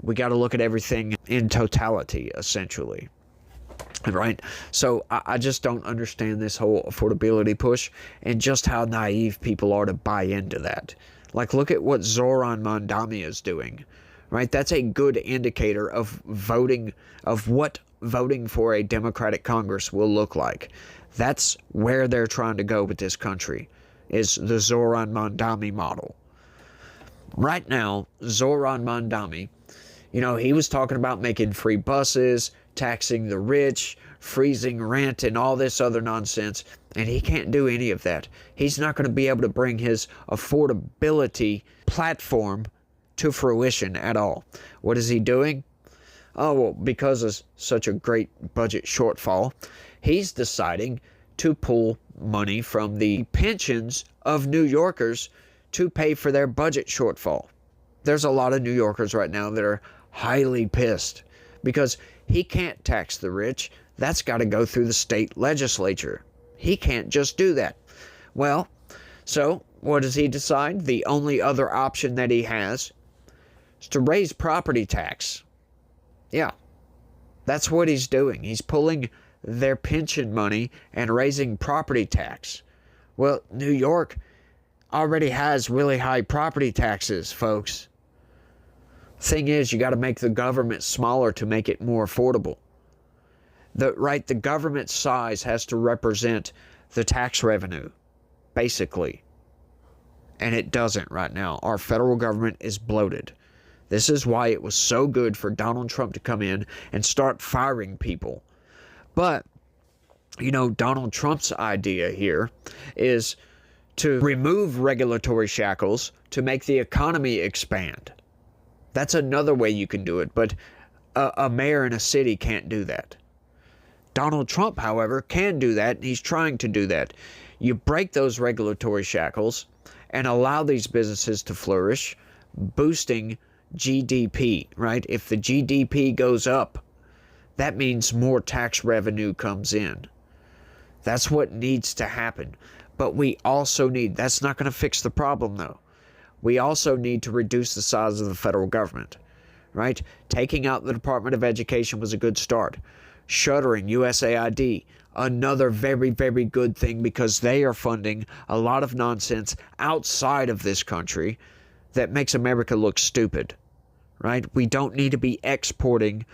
We got to look at everything in totality, essentially. Right? So I just don't understand this whole affordability push and just how naive people are to buy into that. Like, look at what Zoran Mondani is doing, right? That's a good indicator of what voting for a Democratic Congress will look like. That's where they're trying to go with this country, is the Zoran Mondani model. Right now, Zoran Mondani, he was talking about making free buses, taxing the rich, freezing rent, and all this other nonsense, and he can't do any of that. He's not going to be able to bring his affordability platform to fruition at all. What is he doing? Oh, well, because of such a great budget shortfall, he's deciding to pull money from the pensions of New Yorkers to pay for their budget shortfall. There's a lot of New Yorkers right now that are highly pissed because he can't tax the rich. That's got to go through the state legislature. He can't just do that. Well, so what does he decide? The only other option that he has is to raise property tax. Yeah, that's what he's doing. He's pulling their pension money and raising property tax. Well, New York already has really high property taxes, folks. Thing is, you got to make the government smaller to make it more affordable. The government size has to represent the tax revenue, basically. And it doesn't right now. Our federal government is bloated. This is why it was so good for Donald Trump to come in and start firing people. But, Donald Trump's idea here is to remove regulatory shackles to make the economy expand. That's another way you can do it, but a mayor in a city can't do that. Donald Trump, however, can do that, and he's trying to do that. You break those regulatory shackles and allow these businesses to flourish, boosting GDP, right? If the GDP goes up, that means more tax revenue comes in. That's what needs to happen. But we also need, that's not going to fix the problem, though. We also need to reduce the size of the federal government, right? Taking out the Department of Education was a good start. Shuttering USAID, another very, very good thing, because they are funding a lot of nonsense outside of this country that makes America look stupid, right? We don't need to be exporting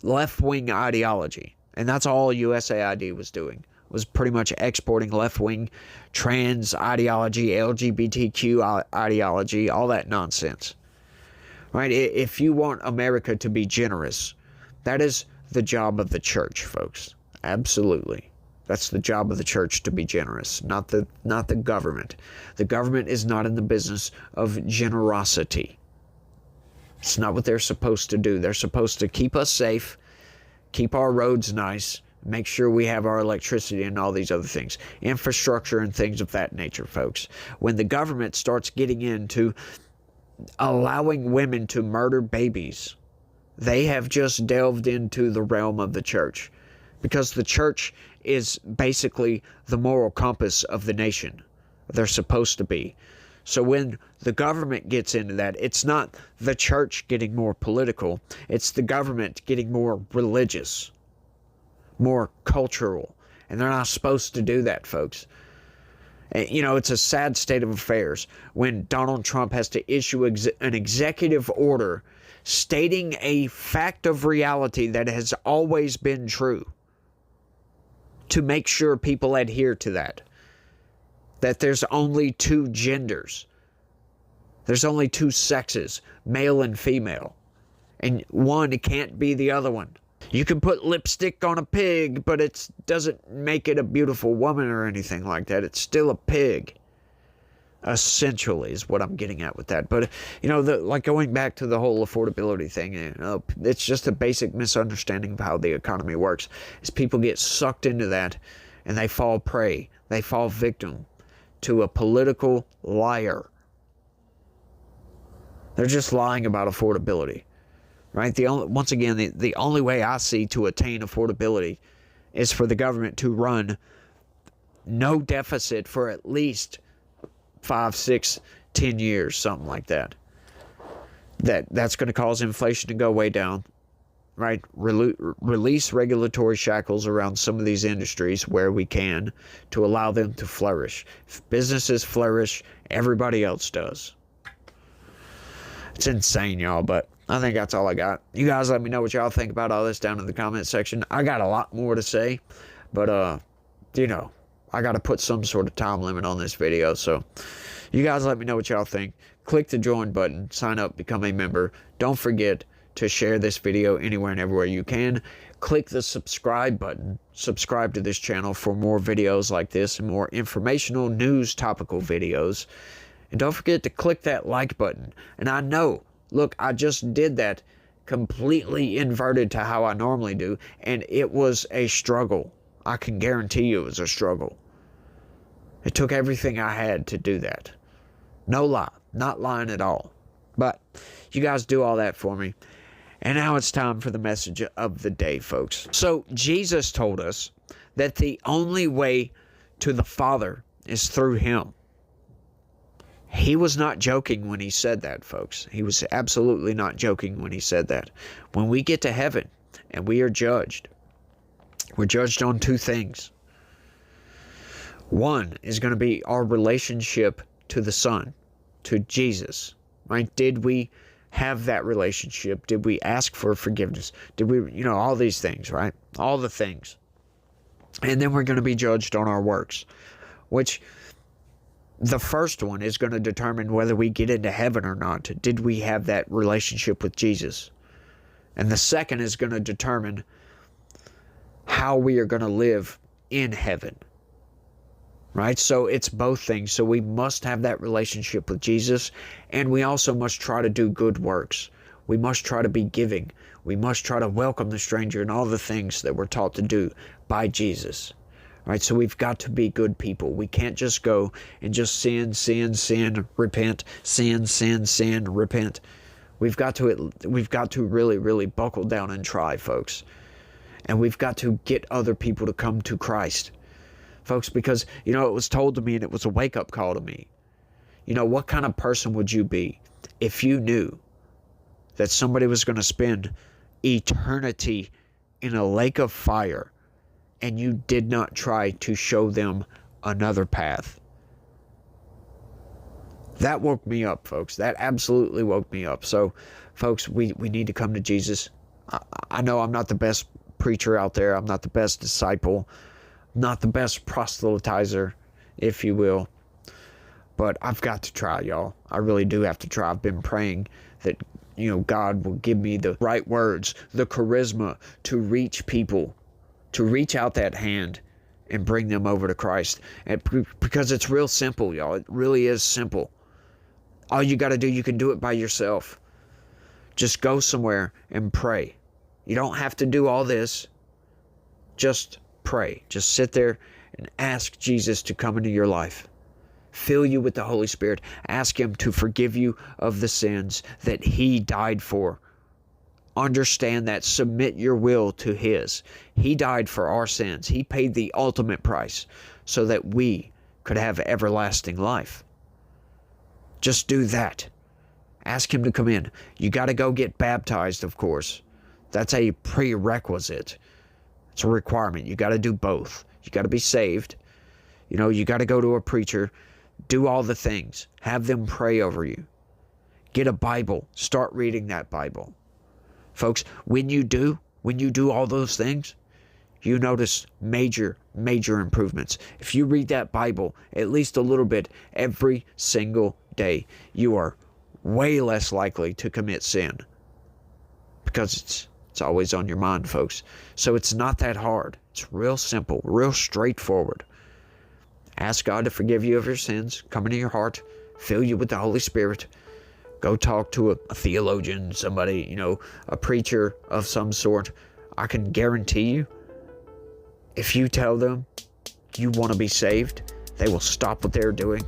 left-wing ideology. And that's all USAID was doing, was pretty much exporting left-wing trans ideology, LGBTQ ideology, all that nonsense, right? If you want America to be generous, that is the job of the church, folks. Absolutely. That's the job of the church, to be generous, not the government. The government is not in the business of generosity. It's not what they're supposed to do. They're supposed to keep us safe, keep our roads nice, make sure we have our electricity and all these other things, infrastructure and things of that nature, folks. When the government starts getting into allowing women to murder babies, they have just delved into the realm of the church, because the church is basically the moral compass of the nation. They're supposed to be. So when the government gets into that, it's not the church getting more political, it's the government getting more religious, more cultural. And they're not supposed to do that, folks. It's a sad state of affairs when Donald Trump has to issue an executive order stating a fact of reality that has always been true, to make sure people adhere to that there's only two genders. There's only two sexes, male and female. And one can't be the other one. You can put lipstick on a pig, but it doesn't make it a beautiful woman or anything like that. It's still a pig. Essentially is what I'm getting at with that. But, like going back to the whole affordability thing, it's just a basic misunderstanding of how the economy works. Is people get sucked into that and they fall prey. They fall victim to a political liar. They're just lying about affordability, right? Once again, the only way I see to attain affordability is for the government to run no deficit for at least 5, 6, 10 years, something like that. That's going to cause inflation to go way down, right? Release regulatory shackles around some of these industries where we can to allow them to flourish. If businesses flourish, everybody else does. It's insane, y'all, but I think that's all I got. You guys let me know what y'all think about all this down in the comment section. I got a lot more to say, but, you know, I got to put some sort of time limit on this video, so you guys let me know what y'all think. Click the join button, sign up, become a member. Don't forget to share this video anywhere and everywhere you can. Click the subscribe button. Subscribe to this channel for more videos like this and more informational news topical videos. And don't forget to click that like button. And I know, look, I just did that completely inverted to how I normally do, and it was a struggle. I can guarantee you it was a struggle. It took everything I had to do that. No lie. Not lying at all. But you guys do all that for me. And now it's time for the message of the day, folks. So Jesus told us that the only way to the Father is through him. He was not joking when he said that, folks. He was absolutely not joking when he said that. When we get to heaven and we are judged, we're judged on two things. One is going to be our relationship to the Son, to Jesus, right? Did we have that relationship? Did we ask for forgiveness? Did we, you know, all these things, right? All the things. And then we're going to be judged on our works, which the first one is going to determine whether we get into heaven or not. Did we have that relationship with Jesus? And the second is going to determine how we are going to live in heaven. Right? So it's both things. So we must have that relationship with Jesus, and we also must try to do good works. We must try to be giving. We must try to welcome the stranger and all the things that we're taught to do by Jesus. Right? So we've got to be good people. We can't just go and just sin, repent, sin, repent. We've got to really, really buckle down and try, folks. And we've got to get other people to come to Christ. Folks, because, you know, it was told to me and it was a wake-up call to me. You know, what kind of person would you be if you knew that somebody was going to spend eternity in a lake of fire and you did not try to show them another path? That woke me up, folks. That absolutely woke me up. So, folks, we need to come to Jesus. I know I'm not the best preacher out there. I'm not the best disciple. Not the best proselytizer, if you will. But I've got to try, y'all. I really do have to try. I've been praying that, you know, God will give me the right words, the charisma to reach people, to reach out that hand and bring them over to Christ. And because it's real simple, y'all. It really is simple. All you got to do, you can do it by yourself. Just go somewhere and pray. You don't have to do all this. Just pray. Just sit there and ask Jesus to come into your life. Fill you with the Holy Spirit. Ask him to forgive you of the sins that he died for. Understand that. Submit your will to his. He died for our sins. He paid the ultimate price so that we could have everlasting life. Just do that. Ask him to come in. You got to go get baptized, of course. That's a prerequisite. It's a requirement. You got to do both. You got to be saved. You know, you got to go to a preacher. Do all the things. Have them pray over you. Get a Bible. Start reading that Bible. Folks, when you do all those things, you notice major improvements. If you read that Bible at least a little bit every single day, you are way less likely to commit sin. Because it's always on your mind, folks. So it's not that hard. It's real simple, real straightforward. Ask God to forgive you of your sins, come into your heart, fill you with the Holy Spirit. Go talk to a theologian, somebody, you know, a preacher of some sort. I can guarantee you, if you tell them you want to be saved, They will stop what they're doing,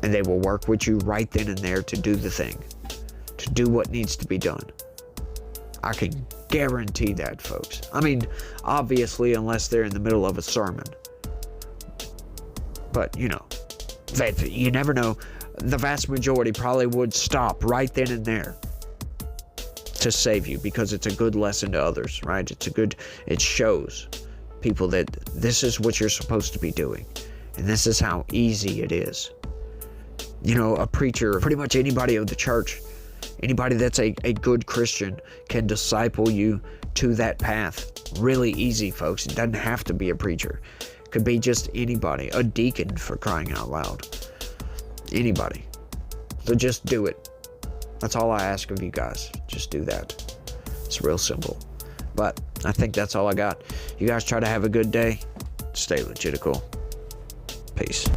and they will work with you right then and there to do the thing, to do what needs to be done. I can guarantee that, folks. I mean, obviously, unless they're in the middle of a sermon. But, you know, you never know. The vast majority probably would stop right then and there to save you, because it's a good lesson to others, right? It shows people that this is what you're supposed to be doing, and this is how easy it is. You know, a preacher, pretty much anybody of the church, anybody that's a good Christian can disciple you to that path. Really easy, folks. It doesn't have to be a preacher. It could be just anybody, a deacon, for crying out loud. Anybody. So just do it. That's all I ask of you guys. Just do that. It's real simple. But I think that's all I got. You guys try to have a good day. Stay legitical. Peace.